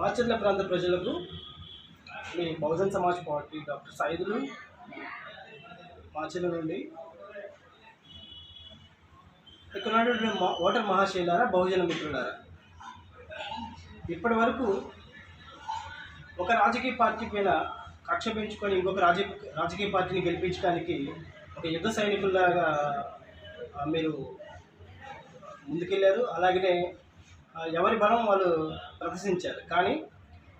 మాచర్ల ప్రాంత ప్రజలకు మీ Bahujan Samaj party doctor Saidulu Macherla నుండి ఇక్కడ ఉన్నటువంటి ఓటర్ మహాశైలారా, బహుజన మిత్రులారా, ఇప్పటి వరకు ఒక రాజకీయ పార్టీ పైన కక్ష పెంచుకొని ఇంకొక రాజకీయ పార్టీని గెలిపించడానికి ఒక యుద్ధ సైనికుల్లాగా మీరు ముందుకెళ్ళారు. అలాగనే ఎవరి బలం వాళ్ళు ప్రదర్శించారు. కానీ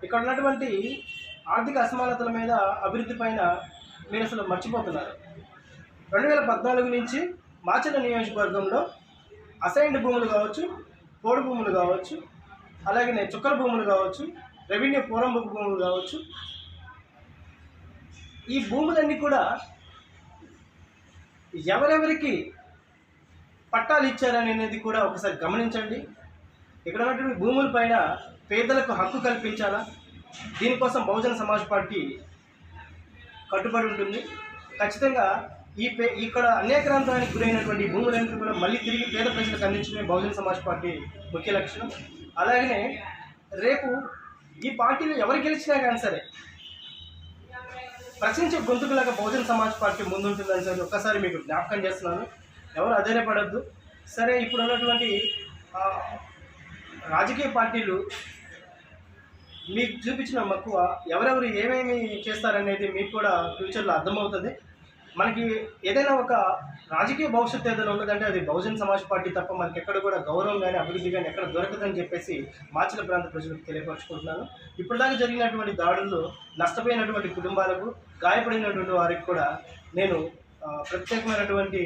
ఇక్కడ ఉన్నటువంటి ఆర్థిక అసమానతల మీద, అభివృద్ధి పైన మీరు అసలు మర్చిపోతున్నారు. 2014 నుంచి మాచర్ల నియోజకవర్గంలో అసైన్డ్ భూములు కావచ్చు, పోడు భూములు కావచ్చు, అలాగనే చుక్కల భూములు కావచ్చు, రెవెన్యూ పూరంబు భూములు కావచ్చు, ఈ భూములన్నీ కూడా ఎవరెవరికి పట్టాలు ఇచ్చారనేది కూడా ఒకసారి గమనించండి. ఇక్కడ ఉన్నటువంటి భూముల పైన పేదలకు హక్కు కల్పించాలా, దీనికోసం బహుజన సమాజ్ పార్టీ కట్టుబడి ఉంటుంది. ఖచ్చితంగా ఇక్కడ అన్యాక్రాంతానికి గురైనటువంటి భూములన్నింటినీ కూడా మళ్ళీ తిరిగి పేద ప్రజలకు అందించడమే బహుజన సమాజ్ పార్టీ ముఖ్య లక్ష్యం. అలాగనే రేపు ఈ పార్టీలో ఎవరు గెలిచినా కానీ సరే ప్రశ్నించే గొంతుకులాగా బహుజన సమాజ్ పార్టీ ముందుంటుందని సరే ఒక్కసారి మీకు జ్ఞాపకం చేస్తున్నాను. ఎవరు అధైర్యపడద్దు. సరే, ఇప్పుడు ఉన్నటువంటి రాజకీయ పార్టీలు మీకు చూపించిన మక్కువ ఎవరెవరు ఏమేమి చేస్తారనేది మీకు కూడా ఫ్యూచర్లో అర్థమవుతుంది. మనకి ఏదైనా ఒక రాజకీయ భవిష్యత్తు ఏదైనా ఉన్నదంటే అది బహుజన సమాజ్ పార్టీ తప్ప మనకి ఎక్కడ కూడా గౌరవం కానీ అభివృద్ధి కానీ ఎక్కడ దొరకదని చెప్పేసి మాచర్ల ప్రాంత ప్రజలకు తెలియపరుచుకుంటున్నాను. ఇప్పటిదాకా జరిగినటువంటి దాడుల్లో నష్టపోయినటువంటి కుటుంబాలకు, గాయపడినటువంటి వారికి కూడా నేను ప్రత్యేకమైనటువంటి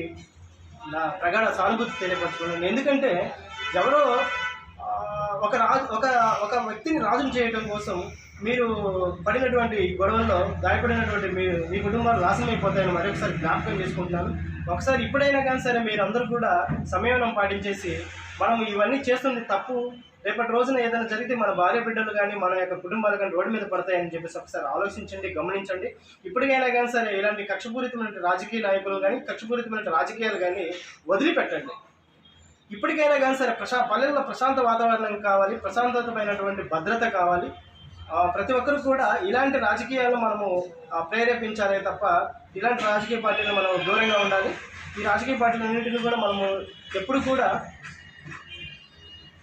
నా ప్రగాఢ సానుభూతి తెలియపరచుకున్నాను. ఎందుకంటే ఎవరో ఒక వ్యక్తిని రాజును చేయడం కోసం మీరు పడినటువంటి గొడవల్లో గాయపడినటువంటి మీ కుటుంబాలు నాశనం అయిపోతాయని మరొకసారి జ్ఞాపకం చేసుకుంటున్నాను. ఒకసారి ఇప్పుడైనా కానీ సరే మీరు అందరూ కూడా సంయమనం పాటించేసి మనం ఇవన్నీ చేస్తుంది తప్పు, రేపటి రోజున ఏదైనా జరిగితే మన భార్య బిడ్డలు కానీ మన యొక్క కుటుంబాలు కానీ రోడ్డు మీద పడతాయని చెప్పేసి ఒకసారి ఆలోచించండి, గమనించండి. ఇప్పటికైనా కానీ సరే ఇలాంటి కక్షపూరితమైన రాజకీయ నాయకులు కానీ, కక్షపూరితమైన రాజకీయాలు కానీ వదిలిపెట్టండి. ఇప్పటికైనా కానీ సరే పల్లెల్లో ప్రశాంత వాతావరణం కావాలి, ప్రశాంతతమైనటువంటి భద్రత కావాలి. ప్రతి ఒక్కరు కూడా ఇలాంటి రాజకీయాలు మనము ప్రేరేపించాలే తప్ప ఇలాంటి రాజకీయ పార్టీలు మనం దూరంగా ఉండాలి. ఈ రాజకీయ పార్టీలన్నింటినీ కూడా మనము ఎప్పుడు కూడా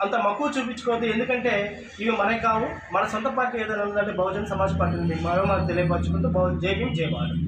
అంత మక్కువ చూపించుకోవద్దు. ఎందుకంటే ఇవి మనకి కావు. మన సొంత పార్టీ ఏదైనా ఉందంటే బహుజన సమాజ్ పార్టీ మరో మనకు తెలియపరచుకుంటూ జై భీమ్, జై భారత్.